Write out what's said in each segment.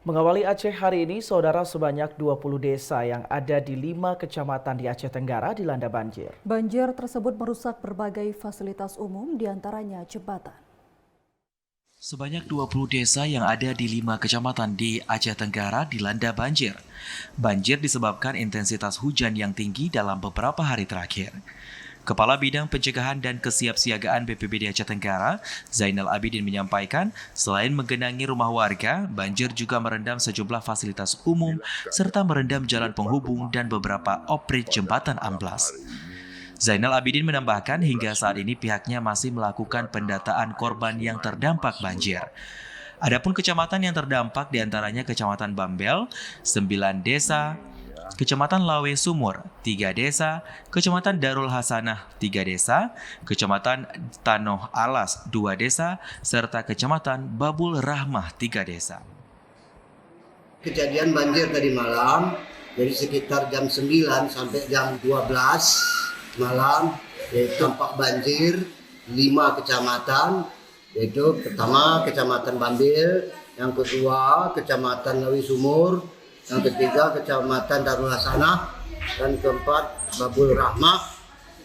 Mengawali Aceh hari ini, saudara, sebanyak 20 desa yang ada di 5 kecamatan di Aceh Tenggara dilanda banjir. Banjir tersebut merusak berbagai fasilitas umum, diantaranya jembatan. Sebanyak 20 desa yang ada di 5 kecamatan di Aceh Tenggara dilanda banjir. Banjir disebabkan intensitas hujan yang tinggi dalam beberapa hari terakhir. Kepala Bidang Pencegahan dan Kesiapsiagaan BPBD Aceh Tenggara, Zainal Abidin menyampaikan, selain menggenangi rumah warga, banjir juga merendam sejumlah fasilitas umum serta merendam jalan penghubung dan beberapa oprit jembatan amblas. Zainal Abidin menambahkan hingga saat ini pihaknya masih melakukan pendataan korban yang terdampak banjir. Adapun kecamatan yang terdampak diantaranya Kecamatan Bambel, 9 desa, Kecamatan Lawe Sumur, 3 desa, Kecamatan Darul Hasanah, 3 desa, Kecamatan Tanoh Alas, 2 desa, serta Kecamatan Babul Rahmah, 3 desa. Kejadian banjir tadi malam, dari sekitar jam 9 sampai jam 12 malam, yaitu dampak banjir 5 kecamatan, yaitu pertama Kecamatan Bambel, yang kedua Kecamatan Lawe Sumur, yang ketiga Kecamatan Darul Hasanah, dan keempat Babul Rahmah,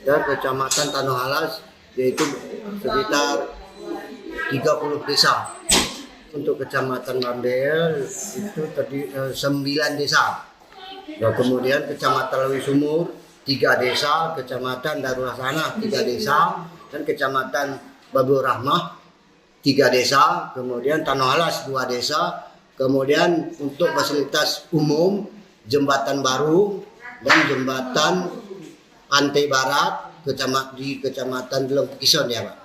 dan Kecamatan Tanoh Alas, yaitu sekitar 30 desa. Untuk Kecamatan Bambel itu tadi 9 desa. Dan kemudian Kecamatan Lawe Sumur 3 desa, Kecamatan Darul Hasanah 3 desa, dan Kecamatan Babul Rahmah 3 desa, kemudian Tanoh Alas 2 desa. Kemudian untuk fasilitas umum, jembatan baru dan jembatan Pantai Barat di Kecamatan Delong Pekison ya Pak.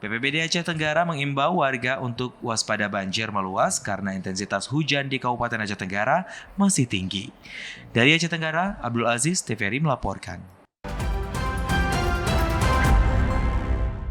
BPBD Aceh Tenggara mengimbau warga untuk waspada banjir meluas karena intensitas hujan di Kabupaten Aceh Tenggara masih tinggi. Dari Aceh Tenggara, Abdul Aziz TVRI melaporkan.